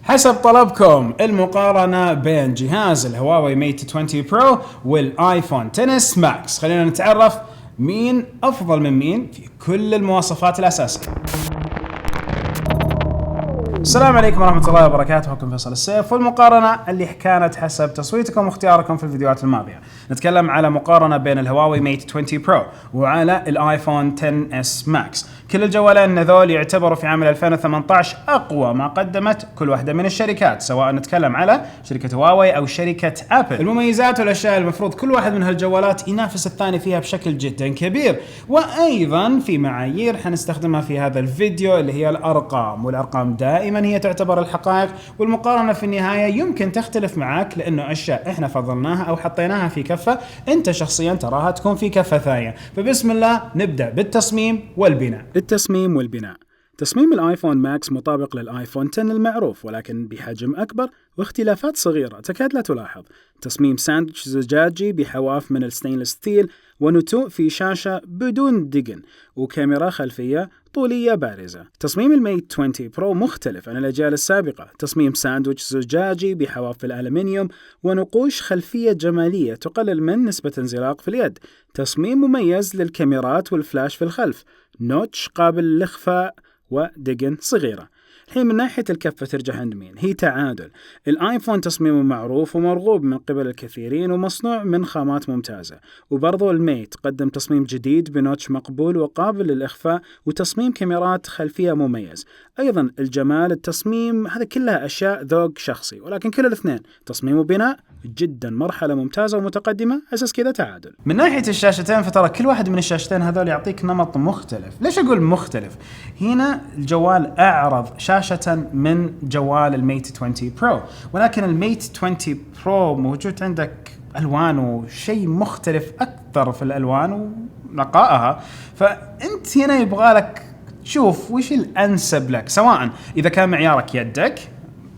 حسب طلبكم المقارنة بين جهاز الهواوي ميت 20 برو والايفون 10 ماكس. خلينا نتعرف مين أفضل من مين في كل المواصفات الأساسية. السلام عليكم ورحمة الله وبركاته، معكم فيصل السيف، والمقارنة اللي كانت حسب تصويتكم واختياركم في الفيديوهات الماضية. نتكلم على مقارنة بين الهواوي ميت 20 برو وعلى الايفون 10 ماكس. كل الجوالين هذول يعتبروا في عام 2018 أقوى ما قدمت كل واحدة من الشركات، سواء نتكلم على شركة هواوي أو شركة أبل. المميزات والأشياء المفروض كل واحد من هالجوالات ينافس الثاني فيها بشكل جدا كبير، وأيضا في معايير حنستخدمها في هذا الفيديو اللي هي الأرقام، والأرقام دائما هي تعتبر الحقائق، والمقارنة في النهاية يمكن تختلف معك لأنه أشياء إحنا فضلناها أو حطيناها في كفة أنت شخصيا تراها تكون في كفة ثانية. فبسم الله نبدأ بالتصميم والبناء. التصميم والبناء. تصميم الايفون ماكس مطابق للايفون 10 المعروف، ولكن بحجم أكبر واختلافات صغيرة تكاد لا تلاحظ. تصميم ساندويتش زجاجي بحواف من الستينلس ستيل، ونتوء في شاشة بدون دقن، وكاميرا خلفية طولية بارزة. تصميم الميت 20 برو مختلف عن الأجيال السابقة، تصميم ساندويتش زجاجي بحواف الألمنيوم ونقوش خلفية جمالية تقلل من نسبة انزلاق في اليد. تصميم مميز للكاميرات والفلاش في الخلف، نوتش قابل للإخفاء ودقن صغيرة. الحين من ناحية الكفة ترجح عند مين؟ هي تعادل. الايفون تصميمه معروف ومرغوب من قبل الكثيرين ومصنوع من خامات ممتازة، وبرضو الميت قدم تصميم جديد بنوتش مقبول وقابل للإخفاء وتصميم كاميرات خلفية مميز. أيضا الجمال، التصميم، هذا كلها أشياء ذوق شخصي، ولكن كل الاثنين تصميم وبناء جدا مرحلة ممتازة ومتقدمة، أساس كذا تعادل. من ناحية الشاشتين فترى كل واحد من الشاشتين هذول يعطيك نمط مختلف. ليش أقول مختلف؟ هنا الجوال أعرض شاشة من جوال الميت 20 برو، ولكن الميت 20 برو موجود عندك ألوان وشيء مختلف أكثر في الألوان ونقائها، فأنت هنا يبغالك تشوف وش الأنسب لك، سواء إذا كان معيارك يدك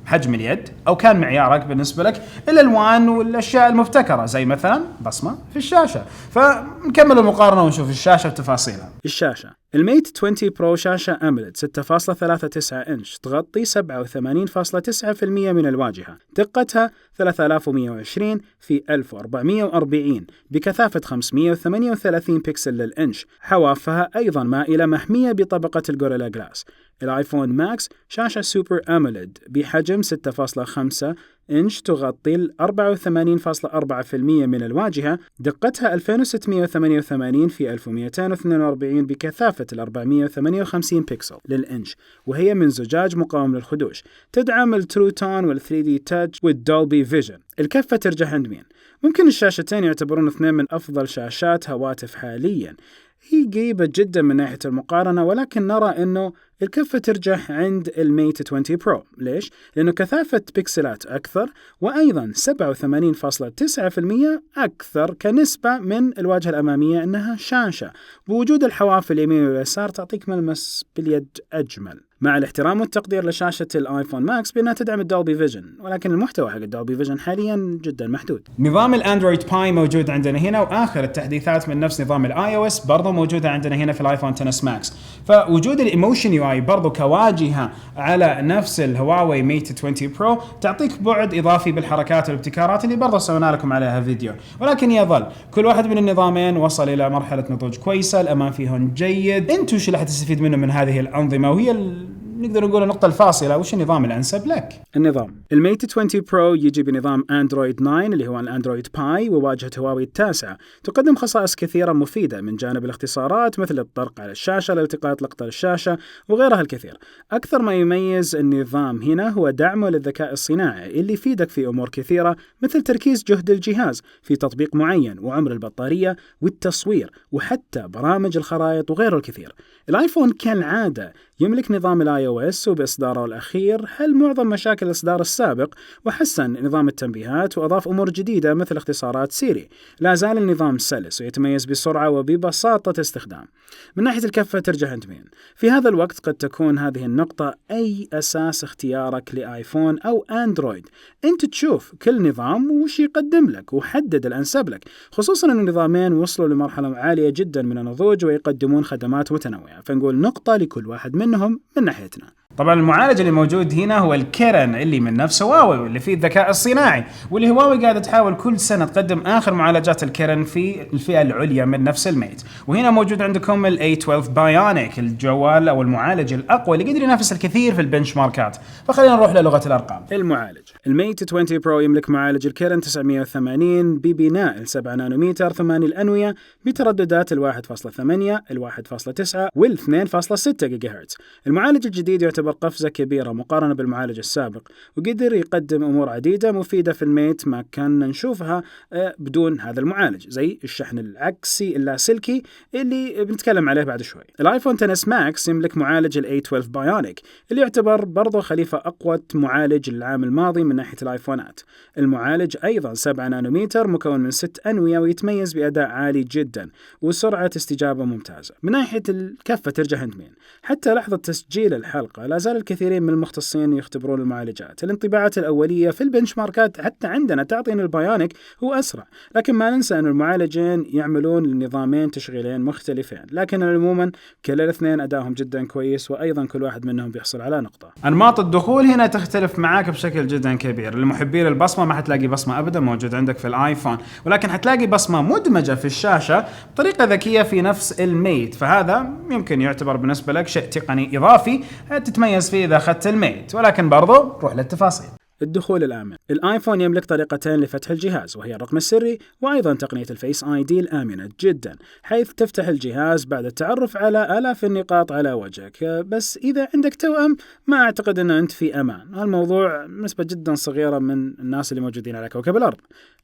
حجم اليد، أو كان معيارك بالنسبة لك الألوان والأشياء المبتكرة زي مثلا بصمة في الشاشة. فنكمل المقارنة ونشوف الشاشة بتفاصيلها. الشاشة الميت 20 برو شاشة أموليد 6.39 إنش، تغطي 87.9% من الواجهة، دقتها 3120 في 1440 بكثافة 538 بكسل للإنش، حوافها أيضا مائلة محمية بطبقة الغوريلا جلاس. الايفون ماكس شاشة سوبر أموليد بحجم 6.5 إنش، تغطي 84.4% من الواجهة، دقتها 2688 في 1242 بكثافة 458 بكسل للإنش، وهي من زجاج مقاوم للخدوش، تدعم الترو تون وال3 دي تاتش والدولبي فيجن. الكفة ترجح عند مين؟ ممكن الشاشتين يعتبرون اثنين من أفضل شاشات هواتف حالياً. هي قريبة جدا من ناحية المقارنة، ولكن نرى أنه الكفة ترجح عند الميت 20 برو. ليش؟ لأنه كثافة بكسلات أكثر، وأيضا 87.9% أكثر كنسبة من الواجهة الأمامية أنها شاشة، بوجود الحواف اليمين واليسار تعطيك ملمس باليد أجمل. مع الاحترام والتقدير لشاشة الايفون ماكس بأنها تدعم الدولبي فيجن، ولكن المحتوى حق الدولبي فيجن حاليا جدا محدود. نظام الاندرويد باي موجود عندنا هنا، واخر التحديثات من نفس نظام الاي او اس برضه موجوده عندنا هنا في الايفون 10 ماكس. فوجود الايموشن يو اي برضه كواجهه على نفس الهواوي ميت 20 برو تعطيك بعد اضافي بالحركات والابتكارات اللي برضه سوينا لكم عليها فيديو، ولكن يظل كل واحد من النظامين وصل الى مرحله نضوج كويسه، الامان فيهم جيد. انتم وش اللي حتستفيد منه من هذه الانظمه، وهي نقدر نقول النقطة الفاصلة، وش النظام الأنسب لك؟ النظام الميت 20 برو يجي بنظام أندرويد 9 اللي هو الأندرويد باي وواجهة هواوي 9، تقدم خصائص كثيرة مفيدة من جانب الاختصارات مثل الطرق على الشاشة لالتقاط لقطة الشاشة وغيرها الكثير. أكثر ما يميز النظام هنا هو دعمه للذكاء الصناعي اللي يفيدك في أمور كثيرة، مثل تركيز جهد الجهاز في تطبيق معين، وعمر البطارية، والتصوير، وحتى برامج الخرائط وغيره الكثير. الايفون كالعادة يملك نظام الاي او اس، وبإصداره الأخير حل معظم مشاكل الإصدار السابق، وحسن نظام التنبيهات وأضاف أمور جديدة مثل اختصارات سيري. لا زال النظام سلس ويتميز بسرعة وببساطة استخدام. من ناحية الكفة ترجح عند مين؟ في هذا الوقت قد تكون هذه النقطة أي أساس اختيارك لآيفون أو أندرويد. أنت تشوف كل نظام وش يقدم لك وحدد الأنسب لك، خصوصا أن النظامين وصلوا لمرحلة عالية جدا من النضوج ويقدمون خدمات متنوعة، فنقول نقطة لكل واحد منهم. منهم من ناحيتنا. طبعا المعالج اللي موجود هنا هو الكيرن اللي من نفس هواوي واللي فيه الذكاء الصناعي، واللي هواوي قاعدة تحاول كل سنة تقدم آخر معالجات الكيرن في الفئة العليا من نفس الميت. وهنا موجود عندكم ال A12 بايونيك، الجوال أو المعالج الأقوى اللي قدر ينافس الكثير في البنش ماركات. فخلينا نروح للغة الأرقام. المعالج الميت 20 برو يملك معالج الكيرن 980 ببناء 7 نانومتر 8 الأنوية بترددات 1.8 1.9 وال 2.6 جيجا هرتز. المعالج الجديد يعتبر قفزة كبيرة مقارنة بالمعالج السابق، وقدر يقدم أمور عديدة مفيدة في الميت ما كنا نشوفها بدون هذا المعالج، زي الشحن العكسي اللاسلكي اللي بنتكلم عليه بعد شوي. الايفون 10 ماكس يملك معالج ال A12 بايونيك اللي يعتبر برضه خليفة أقوى معالج العام الماضي من ناحية الايفونات. المعالج أيضا 7 نانومتر مكون من 6 أنوية ويتميز بأداء عالي جدا وسرعة استجابة ممتازة. من ناحية الكفة ترجع عند مين؟ حتى لحظة تسجيل الحلقة لا زال الكثيرين من المختصين يختبرون المعالجات. الانطباعات الأولية في البنش ماركات حتى عندنا تعطينا البايونيك هو أسرع، لكن ما ننسى أن المعالجين يعملون لنظامين تشغيلين مختلفين، لكن عموما كلا الاثنين أدائهم جدا كويس، وأيضا كل واحد منهم بيحصل على نقطة. أنماط الدخول هنا تختلف معاك بشكل جدا كبير. للمحبين البصمة ما حتلاقي بصمة أبدا موجود عندك في الآيفون، ولكن حتلاقي بصمة مدمجة في الشاشة بطريقة ذكية في نفس الميت، فهذا يمكن يعتبر بالنسبة لك شيء تقني إضافي تتميز فيه إذا أخذت الميت. ولكن برضو روح للتفاصيل. الدخول الآمن. الآيفون يملك طريقتين لفتح الجهاز، وهي الرقم السري وأيضا تقنية الفيس آي دي الآمنة جدا، حيث تفتح الجهاز بعد التعرف على آلاف النقاط على وجهك. بس إذا عندك توأم ما أعتقد أن أنت في أمان، هالموضوع نسبة جدا صغيرة من الناس اللي موجودين على كوكب الأرض.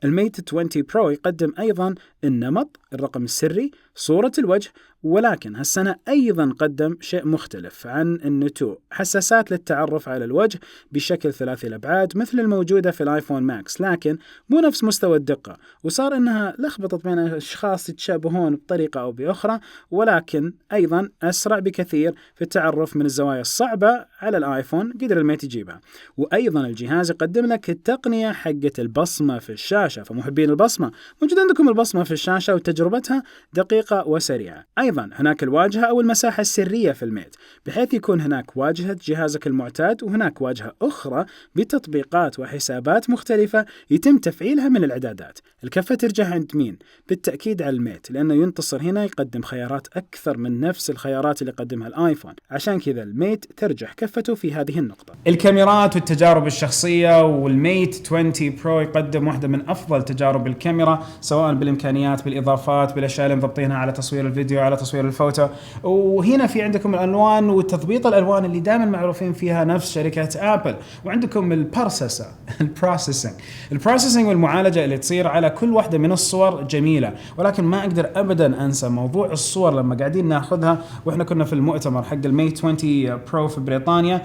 الميت 20 برو يقدم أيضا النمط، الرقم السري، صورة الوجه، ولكن هالسنة أيضا قدم شيء مختلف عن النتوء، حساسات للتعرف على الوجه بشكل ثلاثي الأبعاد مثل الموجودة في الآيفون ماكس، لكن مو نفس مستوى الدقة، وصار إنها لخبطت بين أشخاص يتشابهون بطريقة أو بأخرى، ولكن أيضا أسرع بكثير في التعرف من الزوايا الصعبة على الآيفون قدر الميت يجيبها. وأيضا الجهاز يقدم لك التقنية حقة البصمة في الشاشة، فمحبين البصمة موجود عندكم البصمة في الشاشة وتجربتها دقيقة وسريعة. أيضا هناك الواجهة أو المساحة السرية في الميت، بحيث يكون هناك واجهة جهازك المعتاد وهناك واجهة أخرى بتطبيقات وحسابات مختلفة يتم تفعيلها من الإعدادات. الكفة ترجع عند مين؟ بالتأكيد على الميت، لأنه ينتصر هنا يقدم خيارات أكثر من نفس الخيارات اللي يقدمها الآيفون، عشان كذا الميت ترجح كفته في هذه النقطة. الكاميرات والتجارب الشخصية، والميت 20 برو يقدم واحدة من أفضل تجارب الكاميرا، سواء بالإمكانيات بالإضافات بالأشياء اللي مضبطينها على تصوير الفيديو على تصوير الفوتو. وهنا في عندكم الألوان وتضبيط الألوان اللي دائما معروفين فيها نفس شركة آبل. وعندكم البروسيسنج والمعالجة اللي تصير على كل واحدة من الصور جميلة. ولكن ما أقدر أبدا أنسى موضوع الصور لما قاعدين ناخذها وإحنا كنا في المؤتمر حق الميت 20 برو في بريطانيا،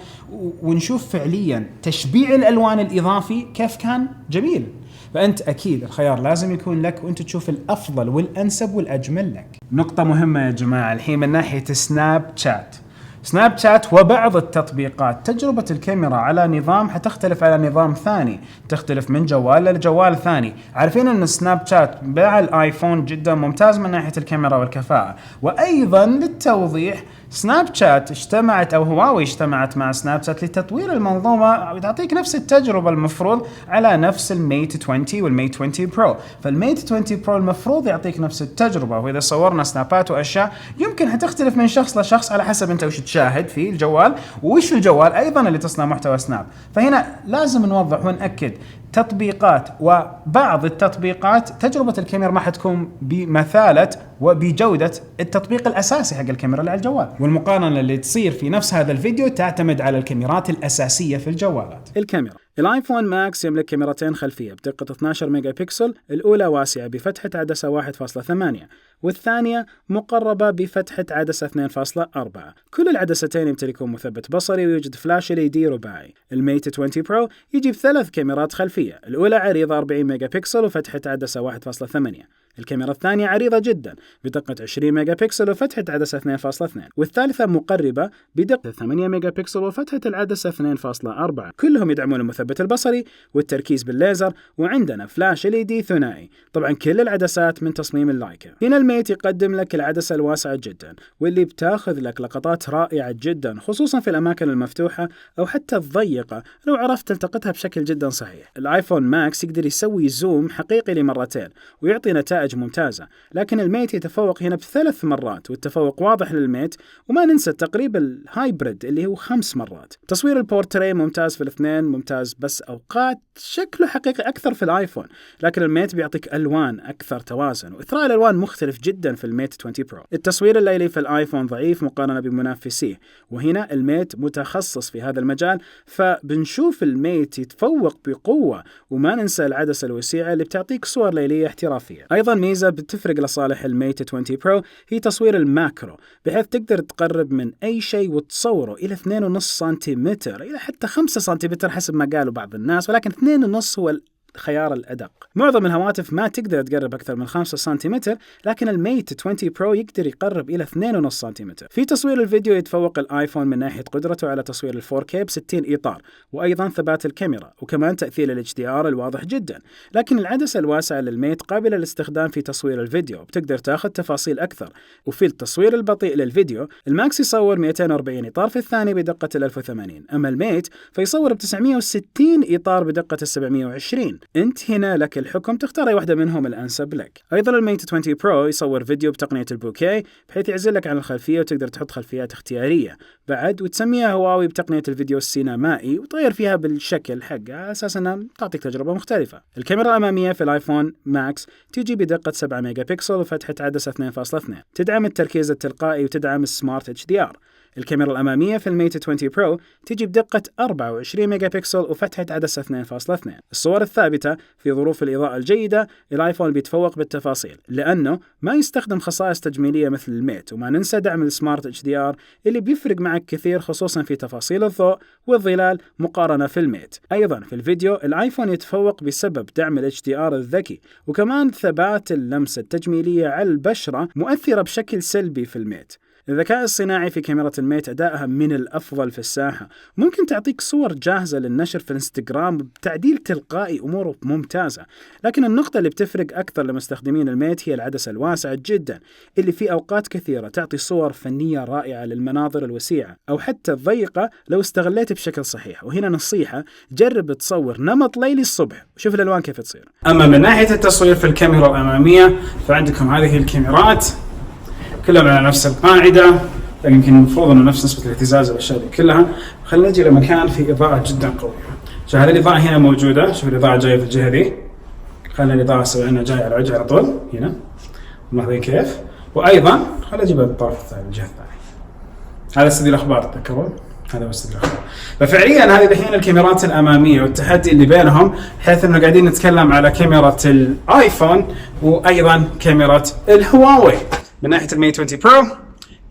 ونشوف فعليا تشبيع الألوان الإضافي كيف كان جميل. فأنت أكيد الخيار لازم يكون لك وأنت تشوف الأفضل والأنسب والأجمل لك. نقطة مهمة يا جماعة الحين من ناحية سناب شات وبعض التطبيقات، تجربة الكاميرا على نظام حتختلف على نظام ثاني، تختلف من جوال لجوال ثاني. عارفين أن سناب شات مع الآيفون جدا ممتاز من ناحية الكاميرا والكفاءة. وأيضا للتوضيح، سناب شات اجتمعت أو هواوي اجتمعت مع سناب شات لتطوير المنظومة وتعطيك نفس التجربة المفروض على نفس الميت 20 والميت 20 برو. فالميت 20 برو المفروض يعطيك نفس التجربة، وإذا صورنا سنابات وأشياء يمكن هتختلف من شخص لشخص على حسب أنت وش تشاهد في الجوال وش الجوال أيضا اللي تصنع محتوى سناب. فهنا لازم نوضح ونأكد تطبيقات، وبعض التطبيقات تجربة الكاميرا ما حتكون بمثالة وبجودة التطبيق الأساسي حق الكاميرا اللي على الجوال. والمقارنة اللي تصير في نفس هذا الفيديو تعتمد على الكاميرات الأساسية في الجوالات. الكاميرا. الايفون ماكس يملك كاميرتين خلفية بدقة 12 ميجا بكسل، الأولى واسعة بفتحة عدسة 1.8 والثانية مقربة بفتحة عدسة 2.4. كل العدستين يمتلكون مثبت بصري ويوجد فلاش LED رباعي. الميت 20 برو يجيب 3 كاميرات خلفية، الأولى عريضة 40 ميجا بكسل وفتحة عدسة 1.8، الكاميرا الثانية عريضة جدا بدقة 20 ميجا بكسل وفتحة عدسة 2.2، والثالثة مقربة بدقة 8 ميجا بكسل وفتحة العدسة 2.4. كلهم يدعمون المثبت البصري والتركيز بالليزر، وعندنا فلاش LED ثنائي. طبعا كل العدسات من تصميم اللايكا. هنا الميت يقدم لك العدسة الواسعة جدا واللي بتاخذ لك لقطات رائعة جدا، خصوصا في الأماكن المفتوحة أو حتى الضيقة لو عرفت تلتقطها بشكل جدا صحيح. الايفون ماكس يقدر يسوي زوم حقيقي لمرتين ويعطي نتائج ممتازة، لكن الميت يتفوق هنا ب3 مرات، والتفوق واضح للميت. وما ننسى التقريب الهايبريد اللي هو 5 مرات. تصوير البورتريه ممتاز في الاثنين، ممتاز، بس أوقات شكله حقيقي أكثر في الايفون، لكن الميت بيعطيك ألوان أكثر توازن، وإثراء الألوان مختلف جدا في الميت 20 برو. التصوير الليلي في الايفون ضعيف مقارنة بمنافسيه، وهنا الميت متخصص في هذا المجال، فبنشوف الميت يتفوق بقوة. وما ننسى العدسة الوسيعة اللي بتعطيك صور ليلية احترافية. أيضا ميزة بتفرق لصالح الميت 20 برو هي تصوير الماكرو، بحيث تقدر تقرب من أي شيء وتصوره إلى 2.5 سنتيمتر إلى حتى 5 سنتيمتر حسب ما قالوا بعض الناس، ولكن 2.5 هو الخيار الأدق. معظم الهواتف ما تقدر تقرب أكثر من 5 سنتيمتر، لكن الميت 20 برو يقدر يقرب إلى 2.5 سنتيمتر. في تصوير الفيديو يتفوق الآيفون من ناحية قدرته على تصوير ال 4K ب60 إطار، وأيضا ثبات الكاميرا، وكمان تأثير ال HDR الواضح جدا. لكن العدسة الواسعة للميت قابلة للاستخدام في تصوير الفيديو، بتقدر تاخذ تفاصيل أكثر. وفي التصوير البطيء للفيديو الماكس يصور 240 إطار في الثانية بدقة 1080، أما الميت فيصور ب960 إطار بدقة 720. انت هنا لك الحكم، تختار اي واحدة منهم الانسب لك. ايضا الميت 20 برو يصور فيديو بتقنية البوكيه، بحيث يعزلك عن الخلفية وتقدر تحط خلفيات اختيارية بعد، وتسميها هواوي بتقنية الفيديو السينمائي، وتغير فيها بالشكل حقها على اساس انها تعطيك تجربة مختلفة. الكاميرا الامامية في الايفون ماكس تيجي بدقة 7 ميجا بكسل وفتحة عدسة 2.2، تدعم التركيز التلقائي وتدعم السمارت HDR. الكاميرا الأمامية في الميت 20 برو تيجي بدقة 24 ميجا بكسل وفتحة عدسة 2.2. الصور الثابتة في ظروف الإضاءة الجيدة الآيفون بيتفوق بالتفاصيل، لأنه ما يستخدم خصائص تجميلية مثل الميت. وما ننسى دعم السمارت HDR اللي بيفرق معك كثير، خصوصا في تفاصيل الضوء والظلال مقارنة في الميت. أيضا في الفيديو الآيفون يتفوق بسبب دعم ال HDR الذكي، وكمان ثبات اللمسة التجميلية على البشرة مؤثرة بشكل سلبي في الميت. الذكاء الصناعي في كاميرا الميت أدائها من الأفضل في الساحة، ممكن تعطيك صور جاهزة للنشر في الانستغرام بتعديل تلقائي، أموره ممتازة. لكن النقطة اللي بتفرق أكثر لمستخدمين الميت هي العدسة الواسعة جدا، اللي في أوقات كثيرة تعطي صور فنية رائعة للمناظر الوسيعة أو حتى الضيقة لو استغليت بشكل صحيح. وهنا نصيحة، جرب تصور نمط ليلي الصبح وشوف الألوان كيف تصير. أما من ناحية التصوير في الكاميرا الأمامية فعندكم هذه الكاميرات كلهم على نفس القاعدة، يمكن المفروض انه نفس نسبة الاهتزاز والاشياء دي كلها. خلينا نجي لمكان في اضاءة جدا قوية. شوف هذه الاضاءة هنا موجودة، شوف الاضاءة جاية في الجهة دي، خلينا الاضاءة اسوي لنا جاية على الوجه على طول هنا، ملاحظين كيف؟ وايضا خلينا نجيبها بالطرف الثاني الجهة الثانية. هذا استديو الاخبار، تذكرون؟ هذا هو استديو الاخبار. ففعليا هذه الحين الكاميرات الامامية والتحدي اللي بينهم، حيث انه قاعدين نتكلم على كاميرا الايفون وايضا كاميرا الهواوي. من ناحية الميت 20 برو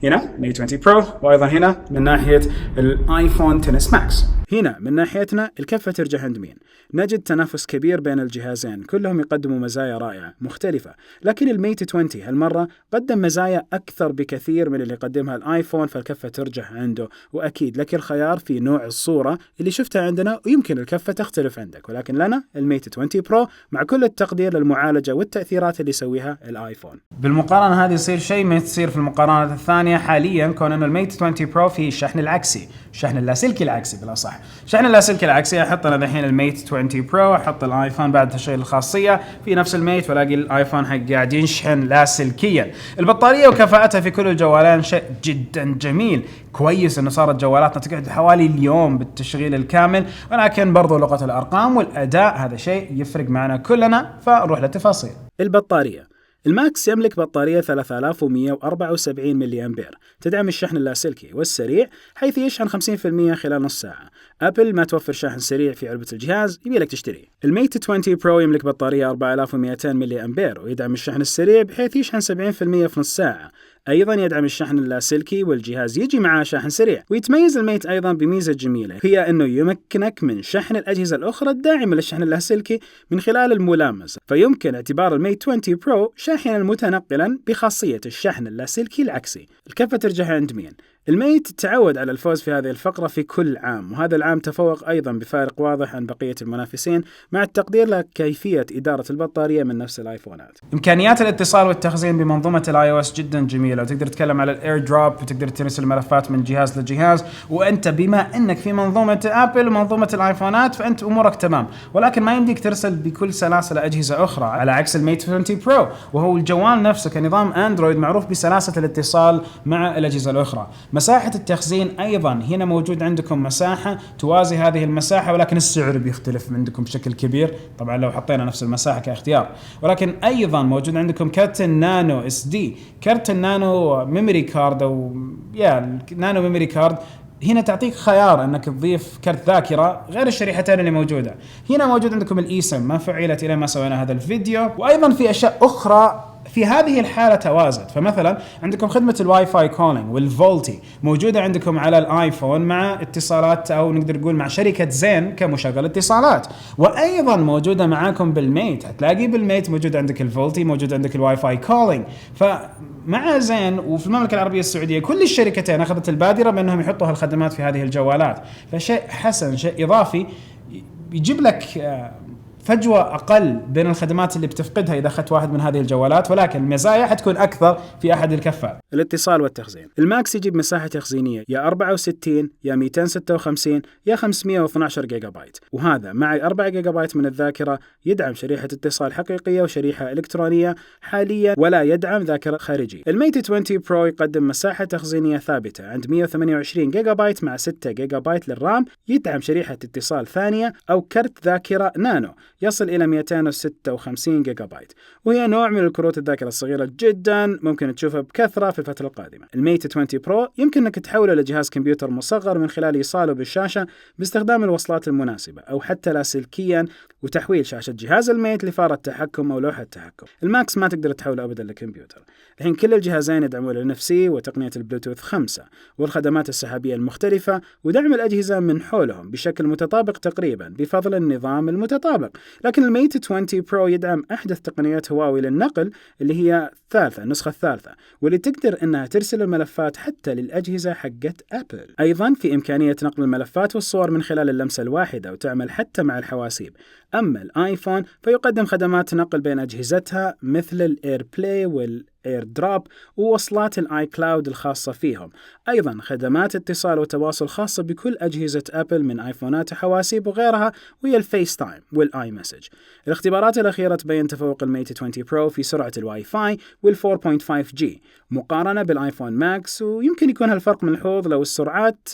هنا ميت 20 برو، وايضا هنا من ناحية الايفون 10 ماكس. هنا من ناحيتنا الكفة ترجع عند مين؟ نجد تنافس كبير بين الجهازين، كلهم يقدموا مزايا رائعة مختلفة، لكن الميت 20 هالمرة قدم مزايا أكثر بكثير من اللي قدمها الآيفون، فالكفة ترجع عنده. وأكيد لك الخيار في نوع الصورة اللي شفتها عندنا، ويمكن الكفة تختلف عندك، ولكن لنا الميت 20 برو مع كل التقدير للمعالجة والتأثيرات اللي يسويها الآيفون. بالمقارنة هذه يصير شيء ما تصير في المقارنة الثانية حاليا، كون انه الميت 20 برو فيه الشحن العكسي، الشحن اللاسلكي العكسي بلا صح. الشحن اللاسلكي العكسي احط انا الحين الميت 20 برو، احط الايفون بعد تشغيل الخاصيه في نفس الميت، والاقي الايفون حق قاعد ينشحن لاسلكيا. البطاريه وكفاءتها في كل الجوالين شيء جدا جميل، كويس انه صارت جوالاتنا تقعد حوالي اليوم بالتشغيل الكامل، ولكن برضو لغه الارقام والاداء هذا شيء يفرق معنا كلنا، فنروح للتفاصيل. البطاريه، الماكس يملك بطارية 3174 ملي أمبير، تدعم الشحن اللاسلكي والسريع حيث يشحن 50% خلال نص ساعة. أبل ما توفر شاحن سريع في علبة الجهاز، يبيلك تشتريه. الميت 20 برو يملك بطارية 4200 ملي أمبير ويدعم الشحن السريع بحيث يشحن 70% في نص ساعة. أيضا يدعم الشحن اللاسلكي، والجهاز يجي معاه شاحن سريع. ويتميز الميت أيضا بميزة جميلة، هي أنه يمكنك من شحن الأجهزة الأخرى الداعمة للشحن اللاسلكي من خلال الملامسة، فيمكن اعتبار الميت 20 برو شاحنا متنقلا بخاصية الشحن اللاسلكي العكسي. الكفة ترجح عند مين؟ الميت تعود على الفوز في هذه الفقرة في كل عام، وهذا العام تفوق أيضا بفارق واضح عن بقية المنافسين، مع التقدير لكيفية إدارة البطارية من نفس الآيفونات. إمكانيات الاتصال والتخزين بمنظومة iOS جدا جميلة، وتقدر تتكلم على الاير دروب، وتقدر ترسل ملفات من جهاز لجهاز، وأنت بما أنك في منظومة أبل ومنظومة الآيفونات فأنت أمورك تمام. ولكن ما يمديك ترسل بكل سلاسة لأجهزة أخرى، على عكس الميت 20 برو، وهو الجوال نفسه كنظام أندرويد معروف بسلاسة الاتصال مع الأجهزة الأخرى. مساحة التخزين أيضا هنا موجود عندكم مساحة توازي هذه المساحة، ولكن السعر بيختلف عندكم بشكل كبير طبعا لو حطينا نفس المساحة كاختيار. ولكن أيضا موجود عندكم كارت النانو SD، كارت النانو ميموري كارد أو نانو ميموري كارد. هنا تعطيك خيار انك تضيف كرت ذاكره غير الشريحتين اللي موجوده. هنا موجود عندكم الايسم ما فعلت الى ما سوينا هذا الفيديو، وايضا في اشياء اخرى في هذه الحالة توازت. فمثلا عندكم خدمة الواي فاي كولينج والفولتي موجودة عندكم على الايفون مع اتصالات او نقدر نقول مع شركة زين كمشغل اتصالات، وايضا موجودة معاكم بالميت. هتلاقي بالميت موجود عندك الفولتي، موجود عندك الواي فاي كولينج. فمع زين وفي المملكة العربية السعودية كل الشركتين اخذت البادرة بانهم يحطوا هالخدمات في هذه الجوالات، فشيء حسن، شيء اضافي يجيب لك فجوة أقل بين الخدمات اللي بتفقدها إذا أخذت واحد من هذه الجوالات، ولكن المزايا حتكون أكثر في أحد الكفات. الاتصال والتخزين، الماكس يجيب مساحة تخزينية يا 64 يا 256 يا 512 جيجا بايت، وهذا مع 4 جيجا بايت من الذاكرة. يدعم شريحة اتصال حقيقية وشريحة إلكترونية حاليا، ولا يدعم ذاكرة خارجية. الميت 20 برو يقدم مساحة تخزينية ثابتة عند 128 جيجا بايت مع 6 جيجا بايت للرام. يدعم شريحة اتصال ثانية أو كرت ذاكرة نانو يصل إلى 256 جيجا بايت، وهي نوع من الكروت الذاكرة الصغيرة جدا ممكن تشوفها بكثرة في الفترة القادمة. الميت 20 برو يمكن أنك تحوله لجهاز كمبيوتر مصغر من خلال إيصاله بالشاشة باستخدام الوصلات المناسبة، أو حتى لاسلكيا وتحويل شاشة جهاز الميت لفارة تحكم أو لوحة تحكم. الماكس ما تقدر تحوله أبدا لكمبيوتر. الحين كل الجهازين يدعمون NFC وتقنية البلوتوث 5 والخدمات السحابية المختلفة، ودعم الأجهزة من حولهم بشكل متطابق تقريبا بفضل النظام المتطابق. لكن الميت 20 برو يدعم أحدث تقنيات هواوي للنقل اللي هي النسخة الثالثة، واللي تقدر أنها ترسل الملفات حتى للأجهزة حقت أبل. أيضا في إمكانية نقل الملفات والصور من خلال اللمسة الواحدة، وتعمل حتى مع الحواسيب. أما الآيفون فيقدم خدمات نقل بين أجهزتها مثل الإير بلاي والإير دروب ووصلات الآي كلاود الخاصة فيهم. أيضا خدمات اتصال وتواصل خاصة بكل أجهزة أبل من آيفونات وحواسيب وغيرها، وهي الفيس تايم والآي مسج. الاختبارات الأخيرة تبين تفوق الميت 20 برو في سرعة الواي فاي وال4.5G مقارنة بالآيفون ماكس، ويمكن يكون هالفرق ملحوظ لو السرعات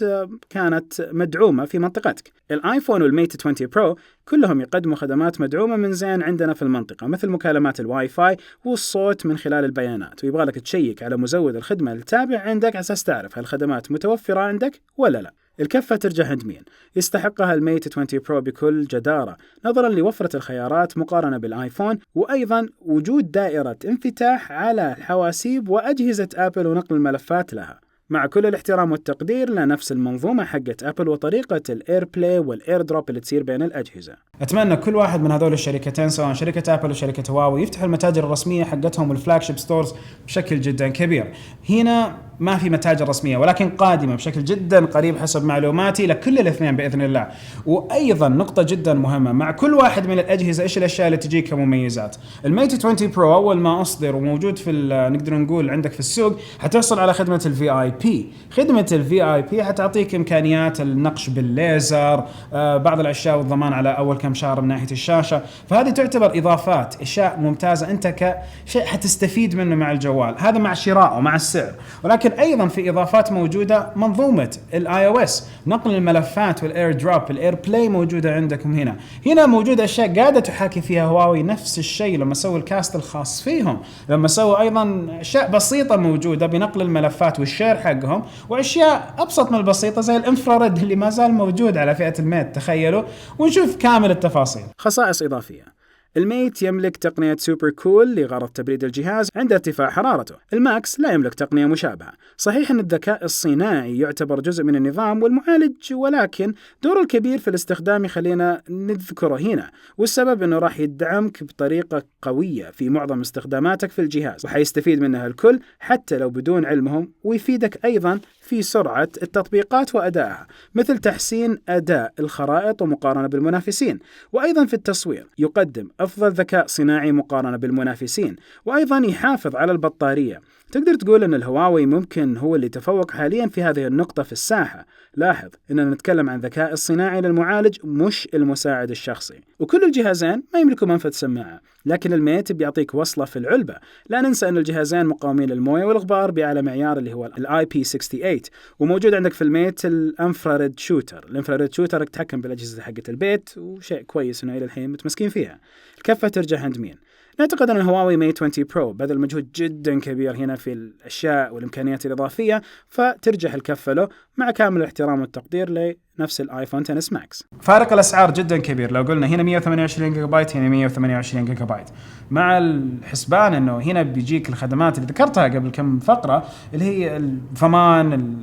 كانت مدعومة في منطقتك. الآيفون والميت 20 برو كلهم يقدموا خدمات مدعومة من زين عندنا في المنطقة، مثل مكالمات الواي فاي والصوت من خلال البيانات، ويبغى لك تشيك على مزود الخدمة التابع عندك على أساس تعرف هالخدمات متوفرة عندك ولا لا. الكفة ترجع عند مين؟ يستحقها الميت 20 برو بكل جدارة نظرا لوفرة الخيارات مقارنة بالآيفون، وأيضا وجود دائرة انفتاح على الحواسيب وأجهزة أبل ونقل الملفات لها. مع كل الاحترام والتقدير لنفس المنظومة حقت أبل وطريقة الإير بلاي والإير دروب اللي تصير بين الأجهزة. أتمنى كل واحد من هذول الشركتين سواء شركة أبل وشركة هواوي يفتح المتاجر الرسمية حقتهم والفلاجشيب ستورز بشكل جدا كبير. هنا ما في متاجر رسمية، ولكن قادمة بشكل جدا قريب حسب معلوماتي لكل الاثنين بإذن الله. وأيضا نقطة جدا مهمة، مع كل واحد من الأجهزة إيش الأشياء اللي تجيك كمميزات. الميت 20 برو أول ما أصدر وموجود في نقدر نقول عندك في السوق حتحصل على خدمة الVIP. خدمة الVIP حتعطيك إمكانيات النقش بالليزر، بعض الأشياء والضمان على أول كم شهر من ناحية الشاشة. فهذه تعتبر إضافات، أشياء ممتازة أنت كشيء حتستفيد منه مع الجوال، هذا مع شرائه مع السعر. ولكن أيضا في إضافات موجودة، منظومة iOS، نقل الملفات والإير دروب، الإير بلاي موجودة عندكم. هنا موجودة أشياء قاعدة تحاكي فيها هواوي نفس الشيء لما سووا الكاست الخاص فيهم، لما سووا أيضا أشياء بسيطة موجودة بنقل الملفات والشير حقهم، وأشياء أبسط من البسيطة زي الانفراريد اللي ما زال موجود على فئة الميت، تخيلوا، ونشوف كامل التفاصيل. خصائص إضافية. الميت يملك تقنية سوبر كول لغرض تبريد الجهاز عند ارتفاع حرارته. الماكس لا يملك تقنية مشابهة. صحيح أن الذكاء الصناعي يعتبر جزء من النظام والمعالج، ولكن دوره الكبير في الاستخدام خلينا نذكره هنا، والسبب أنه راح يدعمك بطريقة قوية في معظم استخداماتك في الجهاز، وحيستفيد منها الكل حتى لو بدون علمهم، ويفيدك أيضا في سرعة التطبيقات وأدائها، مثل تحسين أداء الخرائط ومقارنة بالمنافسين، وأيضا في التصوير يقدم أفضل ذكاء صناعي مقارنة بالمنافسين، وأيضا يحافظ على البطارية. تقدر تقول أن الهواوي ممكن هو اللي تفوق حاليا في هذه النقطة في الساحة. لاحظ أننا نتكلم عن الذكاء الصناعي للمعالج مش المساعد الشخصي، وكل الجهازين ما يملكوا منفذ سماعة، لكن الميت بيعطيك وصلة في العلبة. لا ننسى أن الجهازين مقاومين للموية والغبار بأعلى معيار اللي هو IP68، وموجود عندك في الميت الانفراريد شوتر. الانفراريد شوتر يتحكم بالأجهزة حقة البيت، وشيء كويس إنه إلى الحين متمسكين فيها. الكفة ترجع عند مين؟ نعتقد أن الهواوي ميت 20 برو بذل مجهود جدا كبير هنا في الأشياء والإمكانيات الإضافية، فترجح الكفة له مع كامل الاحترام والتقدير لنفس الآيفون 10 ماكس. فارق الأسعار جدا كبير. لو قلنا هنا 128 جيجا بايت، هنا 128 جيجا بايت، مع الحسبان أنه هنا بيجيك الخدمات اللي ذكرتها قبل كم فقرة، اللي هي الضمان،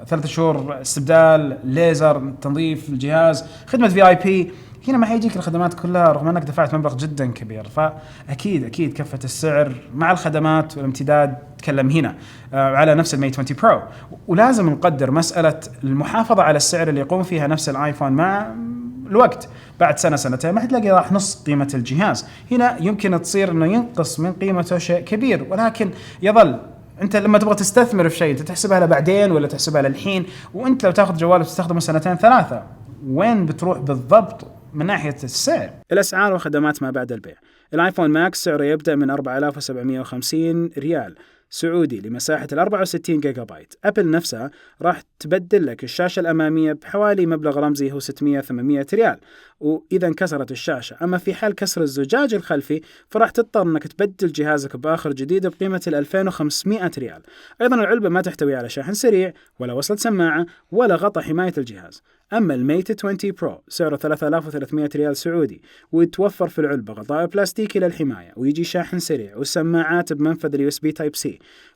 3 شهور استبدال، ليزر، تنظيف الجهاز، خدمة VIP. هنا ما حيجيك الخدمات كلها رغم أنك دفعت مبلغ جدا كبير. فأكيد كفة السعر مع الخدمات والامتداد تكلم هنا على نفس الميت 20 برو. ولازم نقدر مسألة المحافظة على السعر اللي يقوم فيها نفس الآيفون مع الوقت. بعد سنة سنتين ما حتلاقي راح نص قيمة الجهاز. هنا يمكن تصير أنه ينقص من قيمته شيء كبير، ولكن يظل أنت لما تبغى تستثمر في شيء تحسبها لبعدين ولا تحسبها للحين. وأنت لو تأخذ جوال وتستخدمه 2-3 وين بتروح بالضبط من ناحية السعر؟ الأسعار وخدمات ما بعد البيع. الآيفون ماكس سعره يبدأ من 4750 ريال سعودي لمساحة 64 جيجا بايت. أبل نفسها راح تبدل لك الشاشة الأمامية بحوالي مبلغ رمزي هو 600-800 ريال، وإذا انكسرت الشاشة. أما في حال كسر الزجاج الخلفي فراح تضطر أنك تبدل جهازك بآخر جديد بقيمة 2500 ريال. أيضا العلبة ما تحتوي على شاحن سريع ولا وصلة سماعة ولا غطاء حماية الجهاز. أما الميت 20 برو سعره 3300 ريال سعودي، ويتوفر في العلبة غطاء بلاستيكي للحماية، ويجي شاحن سريع والسماعات بمنفذ USB Type C،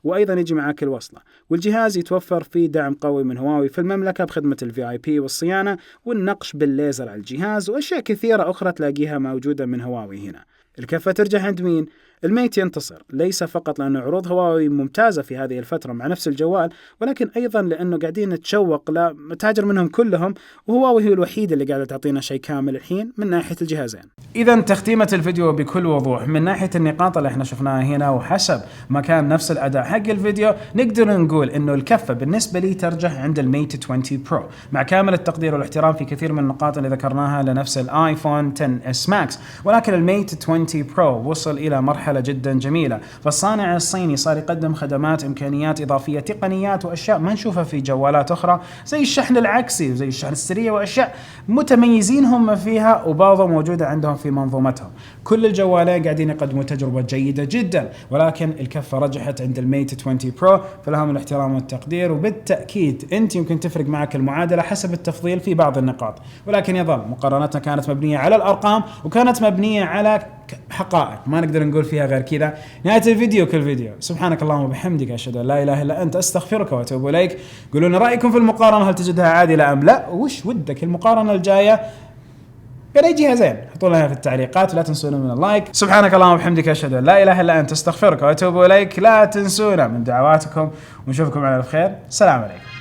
وأيضا يجي معك الوصلة. والجهاز يتوفر فيه دعم قوي من هواوي في المملكة بخدمة VIP والصيانة والنقش بالليزر على الجهاز، وأشياء كثيرة أخرى تلاقيها موجودة من هواوي هنا. الكفة ترجع عند مين؟ الميت ينتصر، ليس فقط لأن عروض هواوي ممتازة في هذه الفترة مع نفس الجوال، ولكن أيضا لأنه قاعدين نتشوق لمتاجر منهم كلهم، وهواوي هي الوحيدة اللي قاعدة تعطينا شيء كامل الحين من ناحية الجهازين. إذا تختيمة الفيديو بكل وضوح من ناحية النقاط اللي احنا شفناها هنا، وحسب ما كان نفس الأداء حق الفيديو، نقدر نقول إنه الكفة بالنسبة لي ترجح عند الميت 20 برو مع كامل التقدير والاحترام في كثير من النقاط اللي ذكرناها لنفس الآيفون 10 ماكس. ولكن الميت 20 برو وصل إلى مرحلة جدا جميلة، فالصانع الصيني صار يقدم خدمات، إمكانيات إضافية، تقنيات وأشياء ما نشوفها في جوالات أخرى، زي الشحن العكسي وزي الشحن السريع، وأشياء متميزين هم فيها وبعضها موجودة عندهم في منظومتهم. كل الجوالين قاعدين يقدموا تجربة جيدة جدا، ولكن الكفة رجحت عند الميت 20 برو، فلهم الاحترام والتقدير. وبالتأكيد أنت يمكن تفرق معك المعادلة حسب التفضيل في بعض النقاط، ولكن يظل مقارنتنا كانت مبنية على الأرقام وكانت مبنية على حقائق، ما نقدر نقول فيها غير كذا. نهاية الفيديو كل فيديو. سبحانك اللهم وبحمدك، أشهد أن لا إله إلا أنت، أستغفرك وأتوب إليك. قولوا لنا رأيكم في المقارنة، هل تجدها عادلة أم لا؟ وش ودك المقارنة الجاية بين أي جهازين؟ حطوا لنا في التعليقات، ولا تنسونا من اللايك. سبحانك اللهم وبحمدك، أشهد أن لا إله إلا أنت، أستغفرك وأتوب إليك. لا تنسونا من دعواتكم، ونشوفكم على الخير. السلام عليكم.